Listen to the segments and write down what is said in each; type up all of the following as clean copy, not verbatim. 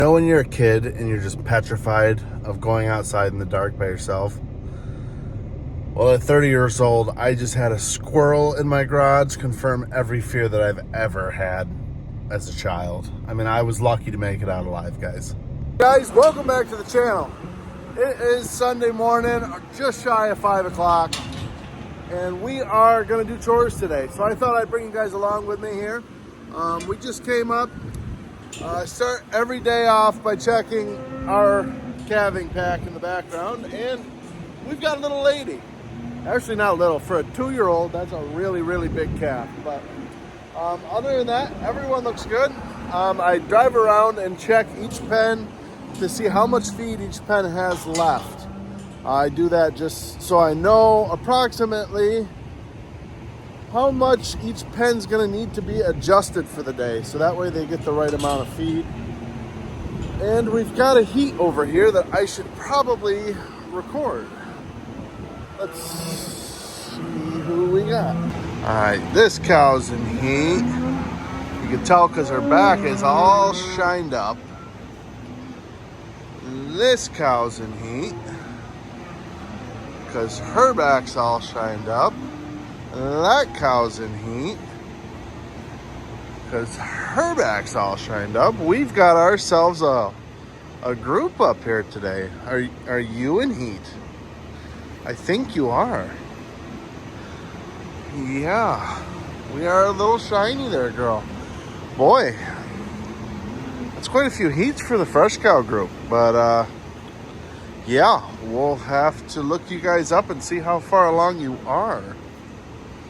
Know when you're a kid and you're just petrified of going outside in the dark by yourself? Well, at 30 years old, I just had a squirrel in my garage confirm every fear that I've ever had as a child. I mean, I was lucky to make it out alive, guys. Guys, welcome back to the channel. It is Sunday morning, just shy of 5 o'clock, and we are going to do chores today. So I thought I'd bring you guys along with me here. We just came up. Start every day off by checking our calving pack in the background, and we've got a little lady. Actually not little, for a 2-year-old, that's a really, really big calf. But other than that, everyone looks good. I drive around and check each pen to see how much feed each pen has left. I do that just so I know approximately how much each pen's gonna need to be adjusted for the day, so that way they get the right amount of feed. And we've got a heat over here that I should probably record. Let's see who we got. All right, this cow's in heat. You can tell because her back is all shined up. This cow's in heat because her back's all shined up. That cow's in heat because her back's all shined up. We've got ourselves a group up here today. Are you in heat? I think you are. Yeah, we are a little shiny there, girl. Boy, that's quite a few heats for the fresh cow group. But yeah, we'll have to look you guys up and see how far along you are.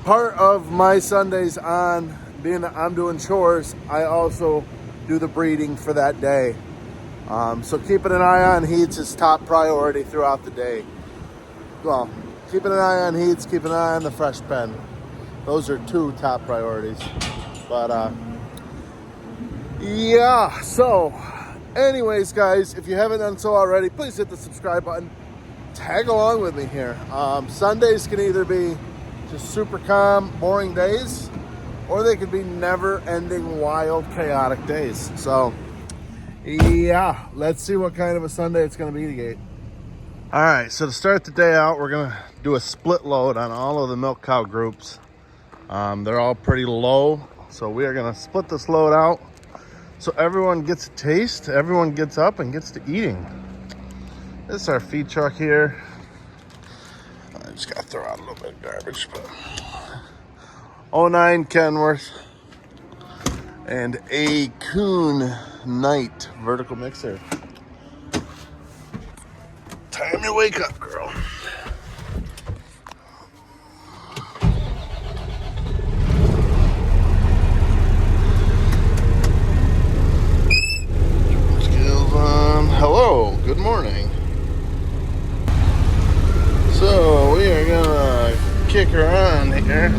Part of my Sundays on being that I'm doing chores, I also do the breeding for that day. So keeping an eye on heats is top priority throughout the day. Well, keeping an eye on heats, keeping an eye on the fresh pen. Those are two top priorities. But yeah, so anyways, guys, if you haven't done so already, please hit the subscribe button. Tag along with me here. Sundays can either be just super calm, boring days, or they could be never-ending, wild, chaotic days. So, yeah, let's see what kind of a Sunday it's going to be today. All right, so to start the day out, we're going to do a split load on all of the milk cow groups. They're all pretty low, so we are going to split this load out so everyone gets a taste, everyone gets up and gets to eating. This is our feed truck here. I just gotta throw out a little bit of garbage, but 09 Kenworth and a Kuhn Knight vertical mixer. Time to wake up, girl. Skills on. Hello, good morning. So we are gonna kick her on here.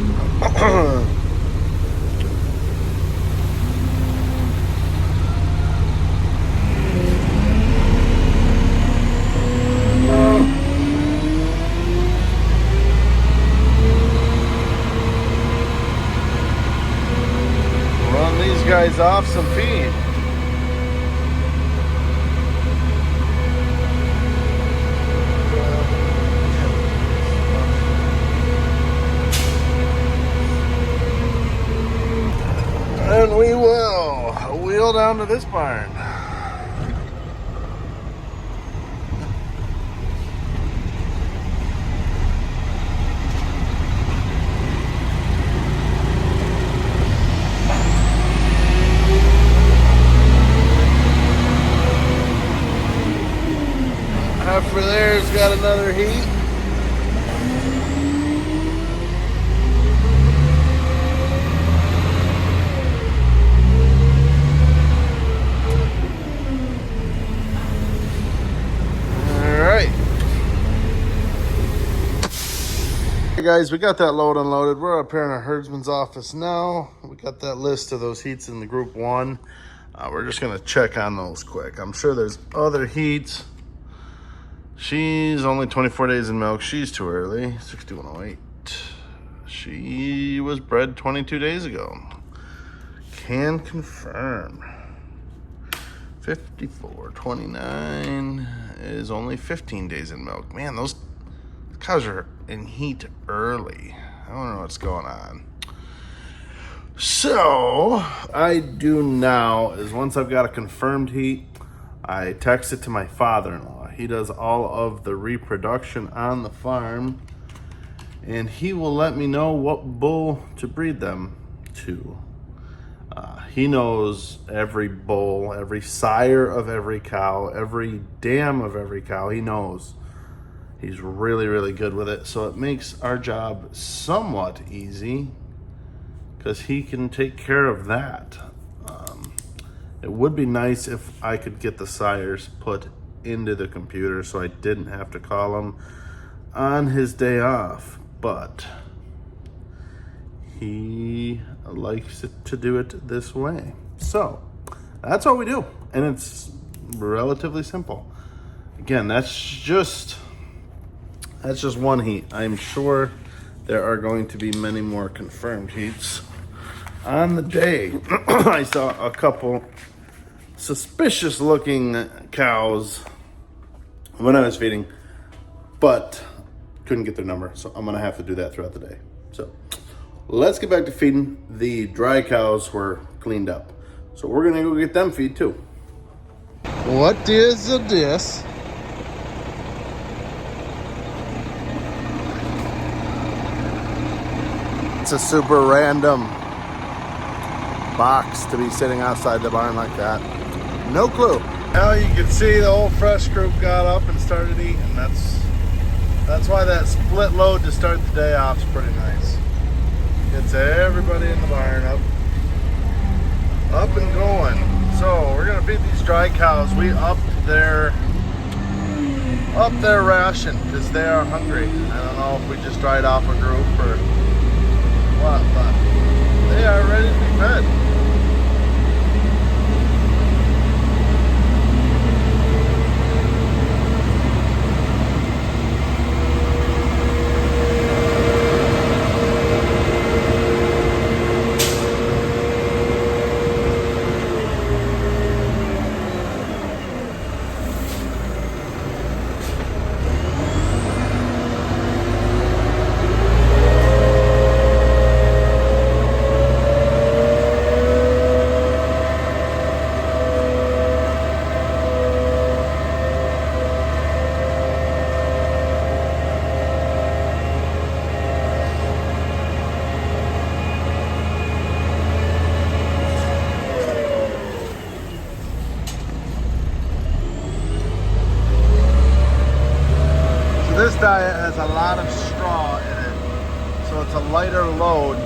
Run these guys off some feed. And we will wheel down to this barn. Heifer there's got another heat. Hey guys, we got that load unloaded. We're up here in our herdsman's office now. We got that list of those heats in the group 1. We're just gonna check on those quick. I'm sure there's other heats. She's only 24 days in milk. She's too early, 6108. She was bred 22 days ago. Can confirm. 54, 29 is only 15 days in milk. Man, those cows are in heat early. I don't know what's going on. So, I do now is once I've got a confirmed heat, I text it to my father-in-law. He does all of the reproduction on the farm, and he will let me know what bull to breed them to. He knows every bull, every sire of every cow, every dam of every cow. He knows. He's really, really good with it. So it makes our job somewhat easy because he can take care of that. It would be nice if I could get the sires put into the computer so I didn't have to call him on his day off, but he likes to do it this way. So that's what we do, and it's relatively simple. Again, that's just one heat. I'm sure there are going to be many more confirmed heats on the day. I saw a couple suspicious looking cows when I was feeding, but couldn't get their number, so I'm gonna have to do that throughout the day. So let's get back to feeding. The dry cows were cleaned up, so we're gonna go get them feed too. What is this? It's a super random box to be sitting outside the barn like that. No clue. Now you can see the whole fresh group got up and started eating. That's why that split load to start the day off is pretty nice. Gets everybody in the barn up and going. So we're gonna feed these dry cows. We upped their ration because they are hungry. I don't know if we just dried off a group or what, but they are ready to be fed. This diet has a lot of straw in it, so it's a lighter load,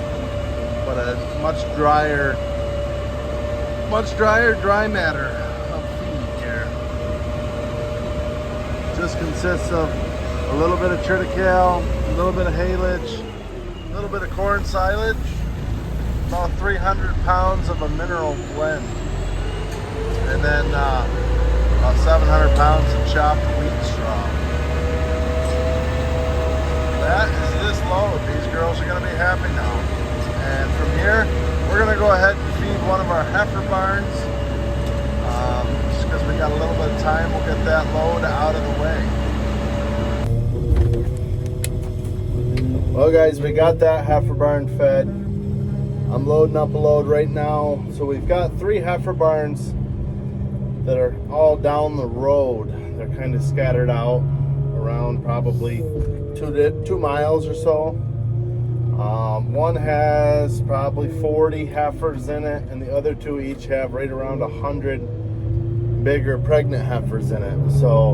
but a much drier dry matter of feed here. It just consists of a little bit of triticale, a little bit of haylage, a little bit of corn silage, about 300 pounds of a mineral blend, and then about 700 pounds of chopped wheat straw. That is this load. These girls are going to be happy now. And from here, we're going to go ahead and feed one of our heifer barns. Just because we got a little bit of time, we'll get that load out of the way. Well guys, we got that heifer barn fed. I'm loading up a load right now. So we've got 3 heifer barns that are all down the road. They're kind of scattered out around probably 2 miles or so. One has probably 40 heifers in it, and the other 2 each have right around 100 bigger pregnant heifers in it. So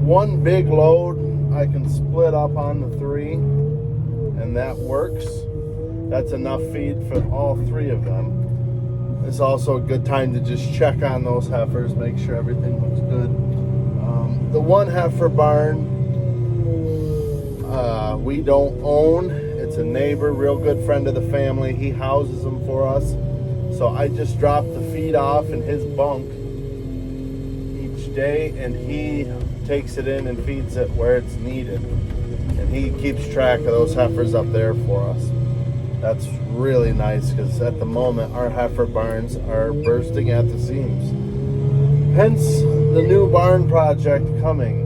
one big load I can split up on the 3, and that works. That's enough feed for all 3 of them. It's also a good time to just check on those heifers, make sure everything looks good. The one heifer barn we don't own. It's a neighbor, real good friend of the family. He houses them for us. So I just drop the feed off in his bunk each day, and he takes it in and feeds it where it's needed. And he keeps track of those heifers up there for us. That's really nice because at the moment our heifer barns are bursting at the seams. Hence the new barn project coming.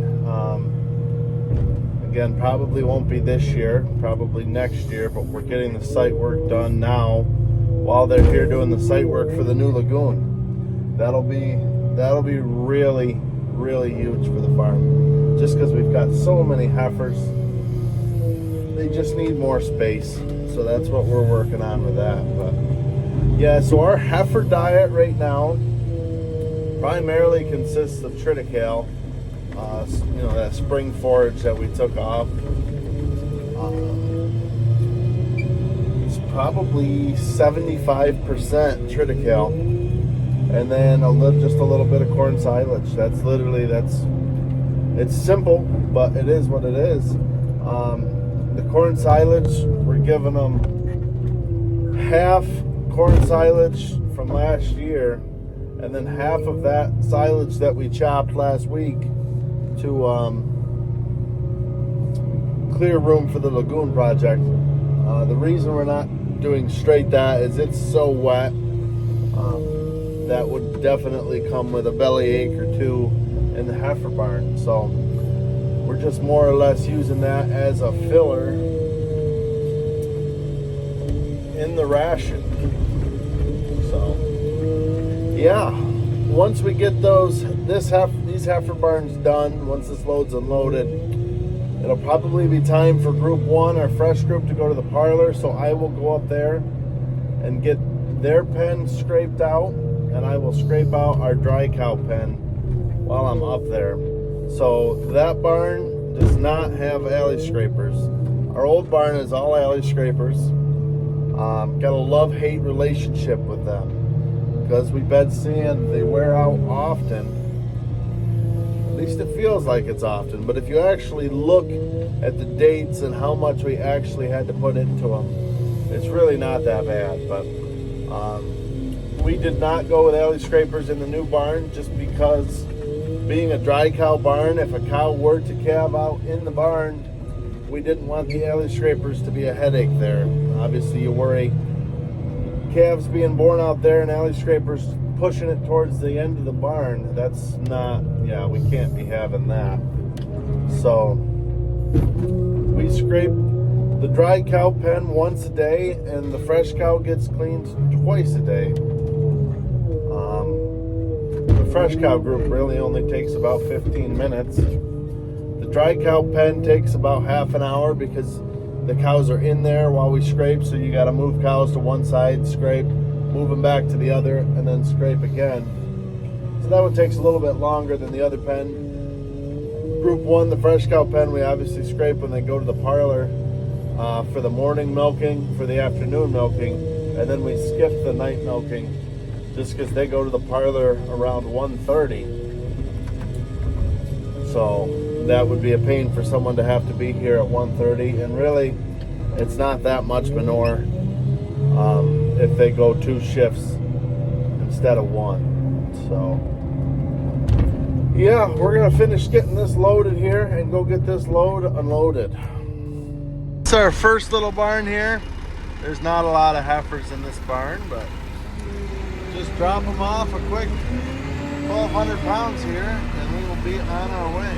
Again, probably won't be this year, probably next year, but we're getting the site work done now while they're here doing the site work for the new lagoon. That'll be really, really huge for the farm, just because we've got so many heifers. They just need more space, so that's what we're working on with that. But yeah, so our heifer diet right now primarily consists of triticale, you know, that spring forage that we took off. It's probably 75% triticale, and then just a little bit of corn silage. It's simple, but it is what it is. The corn silage, we're giving them half corn silage from last year, and then half of that silage that we chopped last week to clear room for the lagoon project. The reason we're not doing straight that is it's so wet. That would definitely come with a bellyache or two in the heifer barn. So we're just more or less using that as a filler in the ration. So yeah, once we get these heifer barns done, once this load's unloaded, it'll probably be time for group 1, our fresh group, to go to the parlor. So I will go up there and get their pen scraped out, and I will scrape out our dry cow pen while I'm up there. So that barn does not have alley scrapers. Our old barn is all alley scrapers. Got a love-hate relationship with them because we bed sand. They wear out often. At least it feels like it's often. But if you actually look at the dates and how much we actually had to put into them, it's really not that bad. But we did not go with alley scrapers in the new barn just because, being a dry cow barn, if a cow were to calve out in the barn, we didn't want the alley scrapers to be a headache there. Obviously, you worry calves being born out there and alley scrapers pushing it towards the end of the barn. That's not, we can't be having that. So we scrape the dry cow pen once a day, and the fresh cow gets cleaned twice a day. The fresh cow group really only takes about 15 minutes. The dry cow pen takes about half an hour because the cows are in there while we scrape, so you got to move cows to one side, scrape, move them back to the other, and then scrape again. So that one takes a little bit longer than the other pen. Group 1, the fresh cow pen, we obviously scrape when they go to the parlor for the morning milking, for the afternoon milking, and then we skip the night milking just because they go to the parlor around 1:30. So that would be a pain for someone to have to be here at 1:30, and really it's not that much manure if they go 2 shifts instead of 1. So yeah, we're gonna finish getting this loaded here and go get this load unloaded. It's our first little barn here. There's not a lot of heifers in this barn, but just drop them off a quick 1,200 pounds here and we will be on our way.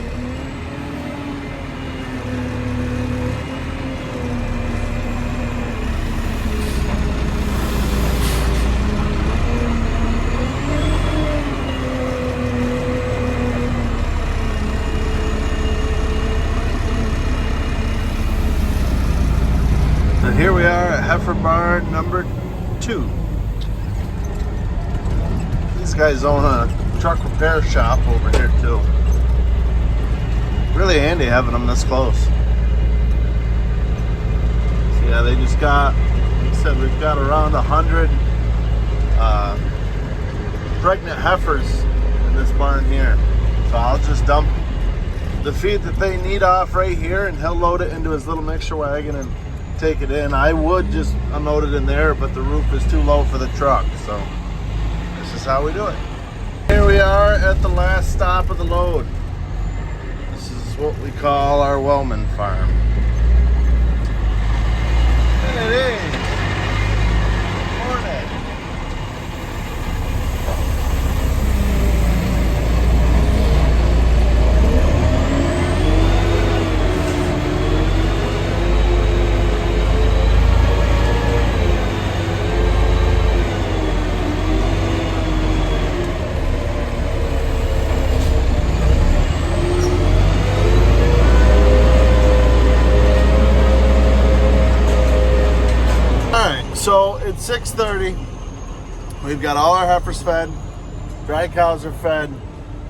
And here we are at heifer barn number 2. These guys own a truck repair shop over here too. Really handy having them this close. So yeah, they just got, like I said, we've got around 100 pregnant heifers in this barn here. So I'll just dump the feed that they need off right here, and he'll load it into his little mixture wagon and take it in. I would just unload it in there, but the roof is too low for the truck, so this is how we do it. Here we are at the last stop of the load. This is what we call our Wellman farm. And it is. Morning. 6:30. We've got all our heifers fed. Dry cows are fed.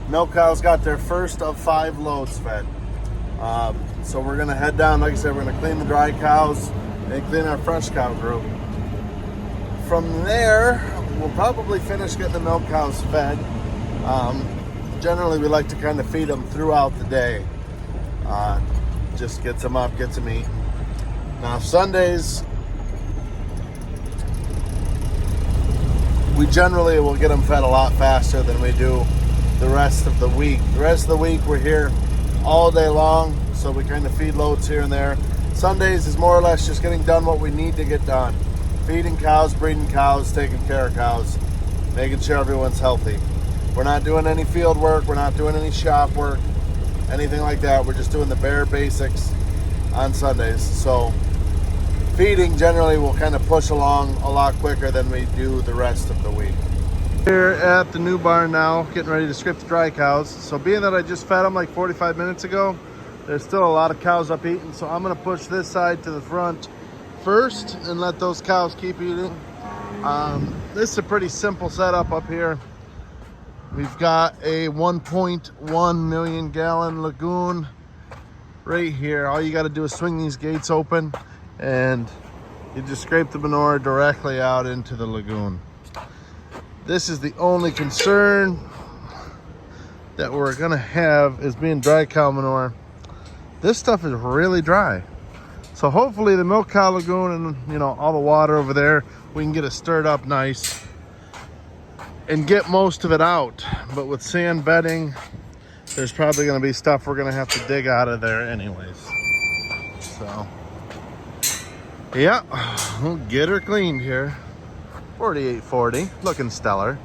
Milk cows got their first of 5 loads fed. So we're gonna head down. Like I said, we're gonna clean the dry cows and clean our fresh cow group. From there, we'll probably finish getting the milk cows fed. Generally, we like to kind of feed them throughout the day. Just gets them up, gets them eating. Now Sundays, we generally will get them fed a lot faster than we do the rest of the week. The rest of the week we're here all day long, so we kind of feed loads here and there. Sundays is more or less just getting done what we need to get done. Feeding cows, breeding cows, taking care of cows, making sure everyone's healthy. We're not doing any field work, we're not doing any shop work, anything like that. We're just doing the bare basics on Sundays. So feeding generally will kind of push along a lot quicker than we do the rest of the week. Here at the new barn now, getting ready to strip the dry cows. So being that I just fed them like 45 minutes ago, there's still a lot of cows up eating. So I'm gonna push this side to the front first and let those cows keep eating. This is a pretty simple setup up here. We've got a 1.1 million gallon lagoon right here. All you gotta do is swing these gates open and you just scrape the manure directly out into the lagoon. This is the only concern that we're gonna have is being dry cow manure. This stuff is really dry. So hopefully the milk cow lagoon and all the water over there, we can get it stirred up nice and get most of it out. But with sand bedding, there's probably gonna be stuff we're gonna have to dig out of there anyways. So yeah, we'll get her cleaned here. 4840, looking stellar.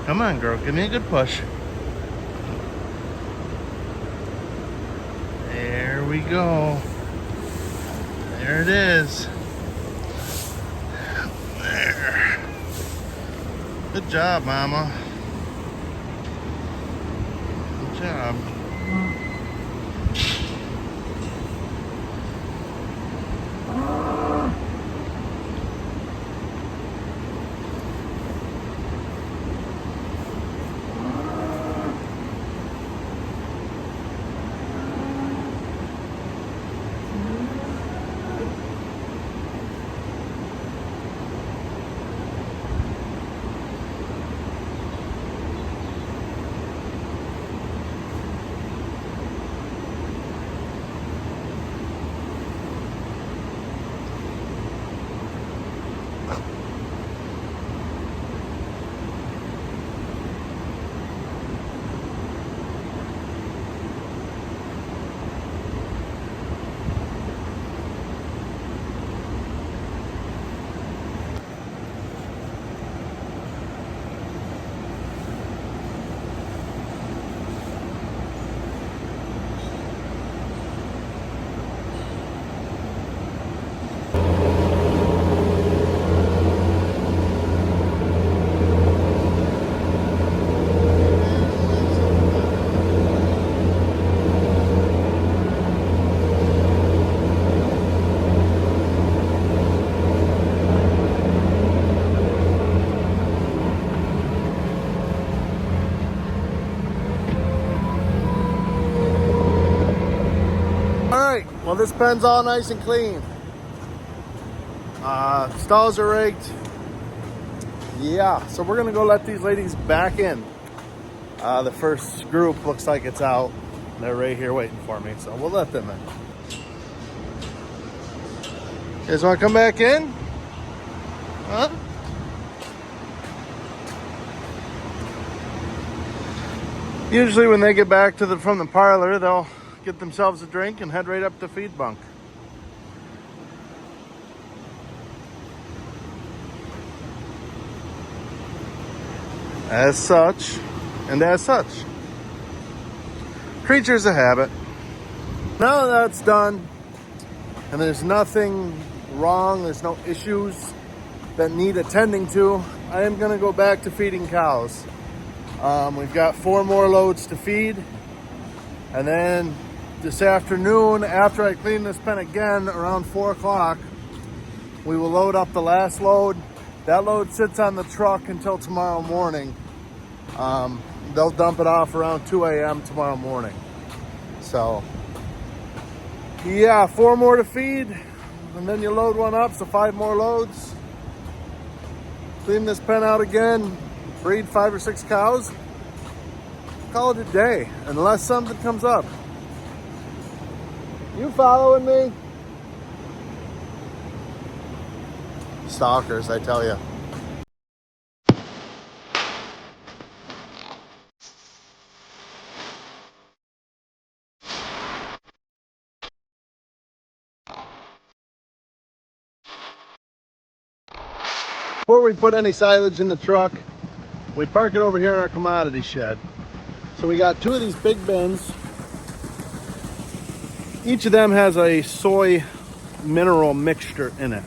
Come on, girl, give me a good push. There we go. There it is. There. Good job, Mama. Good job. Well, this pen's all nice and clean. Stalls are rigged. Yeah, so we're gonna go let these ladies back in. The first group looks like it's out. They're right here waiting for me, so we'll let them in. You guys want to come back in? Huh? Usually when they get back from the parlor, they'll get themselves a drink and head right up to feed bunk. As such, and as such. Creatures of habit. Now that that's done, and there's nothing wrong, there's no issues that need attending to, I am going to go back to feeding cows. We've got 4 more loads to feed, and then this afternoon, after I clean this pen again around 4 o'clock, we will load up the last load. That load sits on the truck until tomorrow morning. They'll dump it off around 2 a.m. tomorrow morning. So, yeah, 4 more to feed, and then you load one up, so 5 more loads. Clean this pen out again, breed 5 or 6 cows, call it a day, unless something comes up. You following me? Stalkers, I tell you. Before we put any silage in the truck, we park it over here in our commodity shed. So we got 2 of these big bins. Each of them has a soy mineral mixture in it.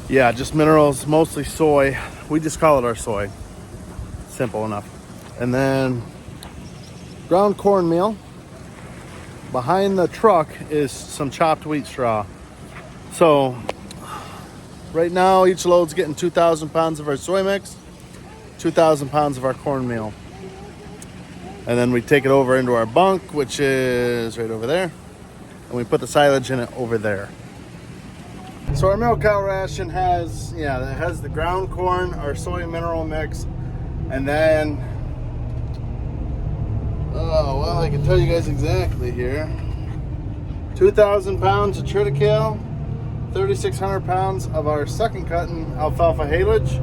Yeah, just minerals, mostly soy. We just call it our soy. Simple enough. And then ground cornmeal. Behind the truck is some chopped wheat straw. So right now each load's getting 2,000 pounds of our soy mix, 2,000 pounds of our cornmeal. And then we take it over into our bunk, which is right over there. And we put the silage in it over there. So our milk cow ration has, it has the ground corn, our soy mineral mix, and then, oh, well, I can tell you guys exactly here. 2,000 pounds of triticale, 3,600 pounds of our second cutting alfalfa haylage,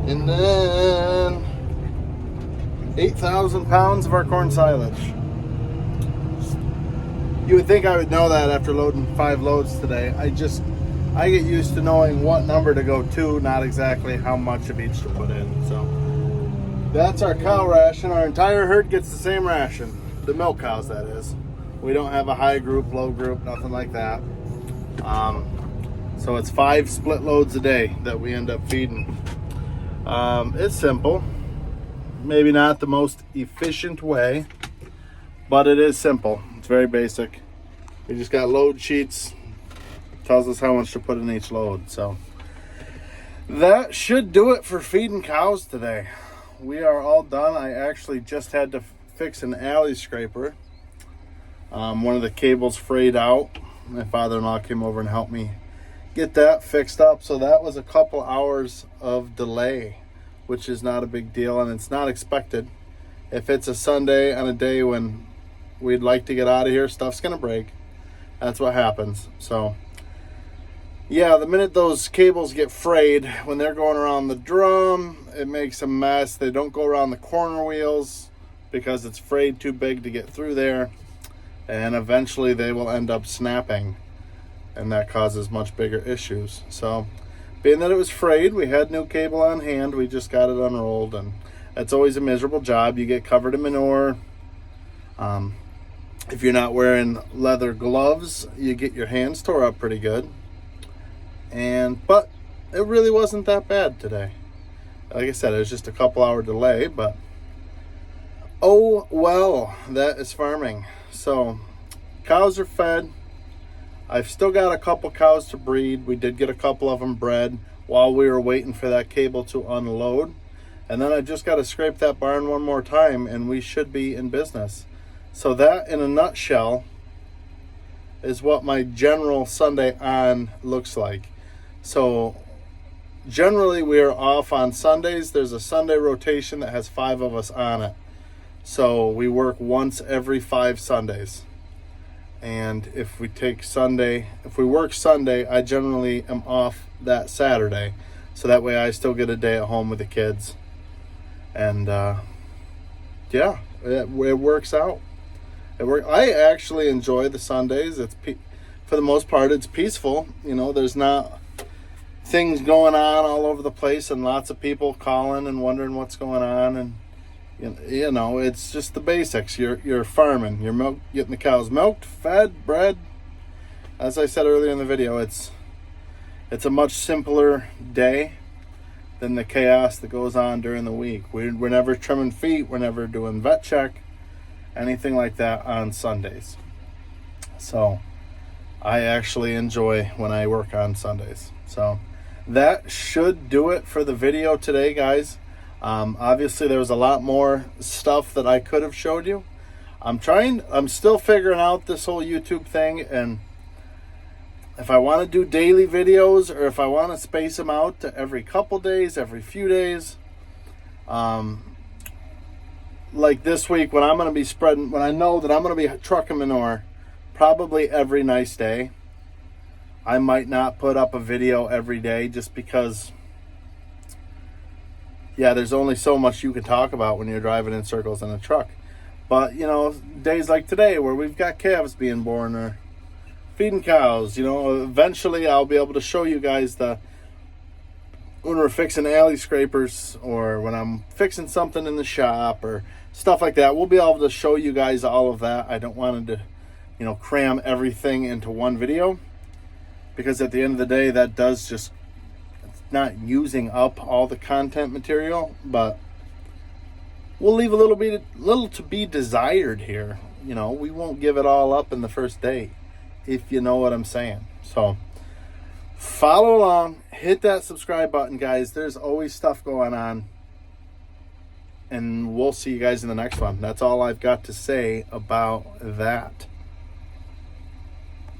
and then 8,000 pounds of our corn silage. You would think I would know that after loading 5 loads today. I get used to knowing what number to go to, not exactly how much of each to put in. So that's our cow ration. Our entire herd gets the same ration. The milk cows, that is. We don't have a high group, low group, nothing like that. So it's 5 split loads a day that we end up feeding. It's simple. Maybe not the most efficient way, but it is simple. It's very basic. We just got load sheets. Tells us how much to put in each load. So that should do it for feeding cows today. We are all done. I actually just had to fix an alley scraper. One of the cables frayed out. My father-in-law came over and helped me get that fixed up. So that was a couple hours of delay, which is not a big deal, and it's not expected. If it's a Sunday on a day when we'd like to get out of here, stuff's gonna break. That's what happens. So yeah, the minute those cables get frayed, when they're going around the drum, it makes a mess. They don't go around the corner wheels because it's frayed too big to get through there, and eventually they will end up snapping, and that causes much bigger issues. So being that it was frayed, we had new cable on hand. We just got it unrolled, and it's always a miserable job. You get covered in manure. If you're not wearing leather gloves, you get your hands tore up pretty good. But it really wasn't that bad today. Like I said, it was just a couple hour delay, but oh well, that is farming. So cows are fed. I've still got a couple cows to breed. We did get a couple of them bred while we were waiting for that cable to unload. And then I just got to scrape that barn one more time and we should be in business. So that, in a nutshell, is what my general Sunday on looks like. So generally we are off on Sundays. There's a Sunday rotation that has 5 of us on it. So we work once every 5 Sundays. And if we work Sunday, I generally am off that Saturday. So that way I still get a day at home with the kids. And yeah, it works out. I actually enjoy the Sundays. For the most part, it's peaceful. You know, there's not things going on all over the place and lots of people calling and wondering what's going on. And you know, it's just the basics. You're farming. You're getting the cows milked, fed, bred. As I said earlier in the video, it's a much simpler day than the chaos that goes on during the week. We're never trimming feet. We're never doing vet check, anything like that on Sundays. So I actually enjoy when I work on Sundays. So that should do it for the video today, guys. Obviously there was a lot more stuff that I could have showed you. I'm still figuring out this whole YouTube thing, and if I want to do daily videos or if I want to space them out to every couple days, every few days. Like this week when I know that I'm going to be trucking manure probably every nice day, I might not put up a video every day just because, yeah, there's only so much you can talk about when you're driving in circles in a truck. But, you know, days like today where we've got calves being born or feeding cows, you know, eventually I'll be able to show you guys when we're fixing alley scrapers or when I'm fixing something in the shop or stuff like that. We'll be able to show you guys all of that. I don't want to, you know, cram everything into one video, because at the end of the day, that does just, it's not using up all the content material, but we'll leave a little to be desired here. You know, we won't give it all up in the first day, if you know what I'm saying. So follow along, hit that subscribe button, guys. There's always stuff going on, and we'll see you guys in the next one. That's all I've got to say about that.